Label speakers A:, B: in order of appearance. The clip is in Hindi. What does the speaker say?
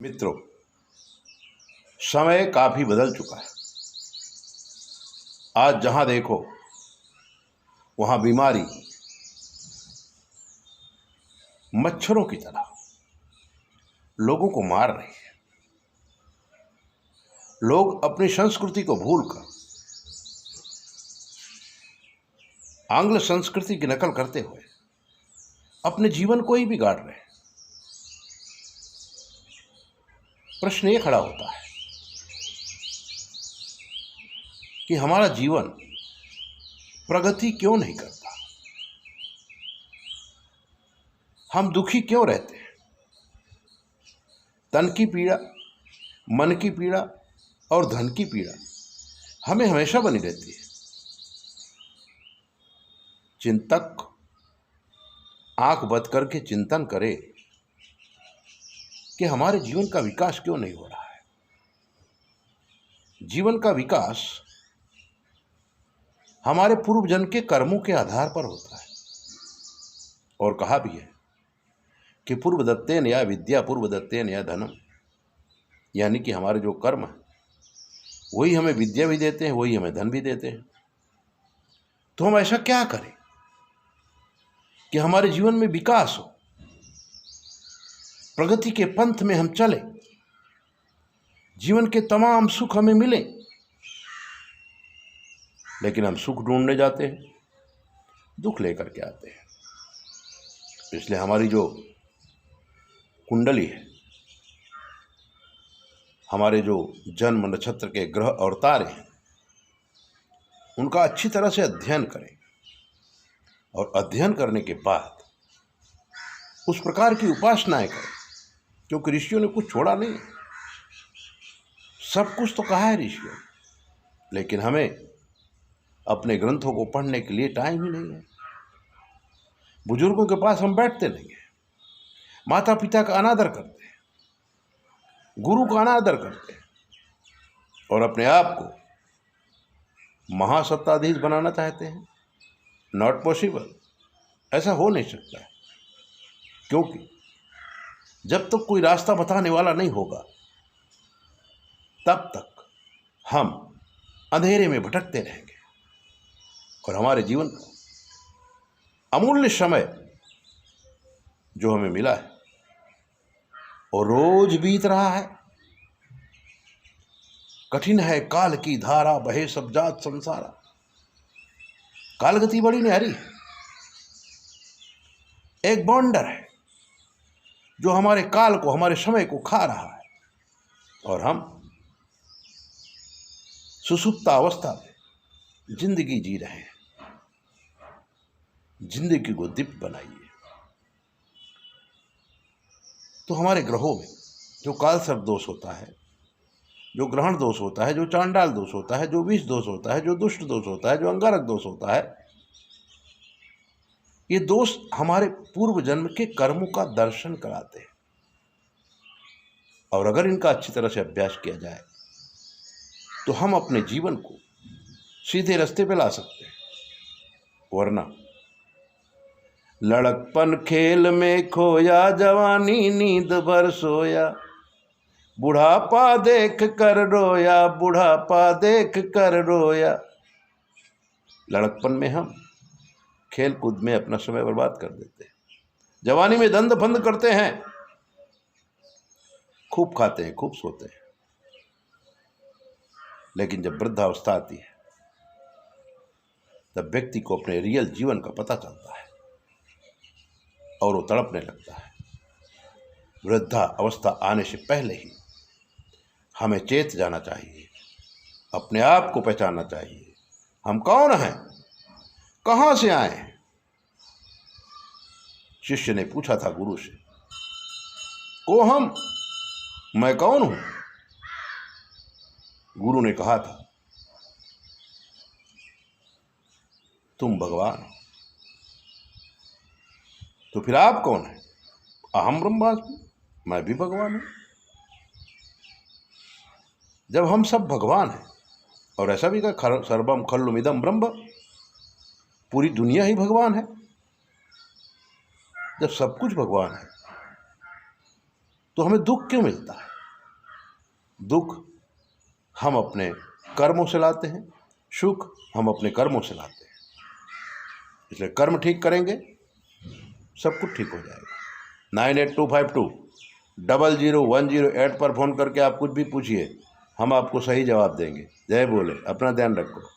A: मित्रों, समय काफी बदल चुका है। आज जहां देखो वहां बीमारी मच्छरों की तरह लोगों को मार रही है। लोग अपनी संस्कृति को भूलकर आंग्ल संस्कृति की नकल करते हुए अपने जीवन को ही बिगाड़ रहे हैं। प्रश्न ये खड़ा होता है कि हमारा जीवन प्रगति क्यों नहीं करता? हम दुखी क्यों रहते हैं? तन की पीड़ा, मन की पीड़ा और धन की पीड़ा हमें हमेशा बनी रहती है। चिंतक आंख बंद करके चिंतन करे कि हमारे जीवन का विकास क्यों नहीं हो रहा है। जीवन का विकास हमारे पूर्व जन्म के कर्मों के आधार पर होता है। और कहा भी है कि पूर्व दत्तेन या विद्या पूर्व दत्तेन या धनम, यानी कि हमारे जो कर्म है वही हमें विद्या भी देते हैं, वही हमें धन भी देते हैं। तो हम ऐसा क्या करें कि हमारे जीवन में विकास हो, प्रगति के पंथ में हम चले, जीवन के तमाम सुख हमें मिले। लेकिन हम सुख ढूंढने जाते हैं, दुख लेकर के आते हैं। इसलिए हमारी जो कुंडली है, हमारे जो जन्म नक्षत्र के ग्रह और तारे हैं, उनका अच्छी तरह से अध्ययन करें। और अध्ययन करने के बाद उस प्रकार की उपासनाएं करें, क्योंकि ऋषियों ने कुछ छोड़ा नहीं। सब कुछ तो कहा है ऋषियों ने, लेकिन हमें अपने ग्रंथों को पढ़ने के लिए टाइम ही नहीं है। बुजुर्गों के पास हम बैठते नहीं हैं, माता पिता का अनादर करते हैं, गुरु का अनादर करते हैं और अपने आप को महासत्ताधीश बनाना चाहते हैं। नॉट पॉसिबल, ऐसा हो नहीं सकता है। क्योंकि जब तक कोई रास्ता बताने वाला नहीं होगा, तब तक हम अंधेरे में भटकते रहेंगे। और हमारे जीवन का अमूल्य समय जो हमें मिला है और रोज बीत रहा है। कठिन है काल की धारा, बहे सब जात संसारा। कालगति बड़ी न्यारी है। एक बॉन्डर है जो हमारे काल को, हमारे समय को खा रहा है। और हम सुसुप्त अवस्था में जिंदगी जी रहे हैं। जिंदगी को दिव्य बनाइए। तो हमारे ग्रहों में जो काल सर्प दोष होता है, जो ग्रहण दोष होता है, जो चांडाल दोष होता है, जो विष दोष होता है, जो दुष्ट दोष होता है, जो अंगारक दोष होता है, ये दोष हमारे पूर्व जन्म के कर्मों का दर्शन कराते हैं। और अगर इनका अच्छी तरह से अभ्यास किया जाए तो हम अपने जीवन को सीधे रास्ते पे ला सकते हैं। वरना लड़कपन खेल में खोया, जवानी नींद भर सोया, बुढ़ापा देख कर रोया, बुढ़ापा देख कर रोया। लड़कपन में हम खेल कूद में अपना समय बर्बाद कर देते हैं, जवानी में दंड फंद करते हैं, खूब खाते हैं, खूब सोते हैं। लेकिन जब वृद्धावस्था आती है तब व्यक्ति को अपने रियल जीवन का पता चलता है और वो तड़पने लगता है। वृद्धा अवस्था आने से पहले ही हमें चेत जाना चाहिए, अपने आप को पहचानना चाहिए। हम कौन हैं, कहां से आए हैं? शिष्य ने पूछा था गुरु से, को हम, मैं कौन हूं? गुरु ने कहा था, तुम भगवान हो। तो फिर आप कौन हैं? अहम ब्रह्मास्मि, मैं भी भगवान हूं। जब हम सब भगवान हैं, और ऐसा भी कहा सर्वम खल्लुमिदं ब्रह्म, पूरी दुनिया ही भगवान है। जब सब कुछ भगवान है तो हमें दुख क्यों मिलता है? दुख हम अपने कर्मों से लाते हैं, सुख हम अपने कर्मों से लाते हैं। इसलिए कर्म ठीक करेंगे, सब कुछ ठीक हो जाएगा। 9825200108 पर फ़ोन करके आप कुछ भी पूछिए, हम आपको सही जवाब देंगे। जय बोले, अपना ध्यान रखो।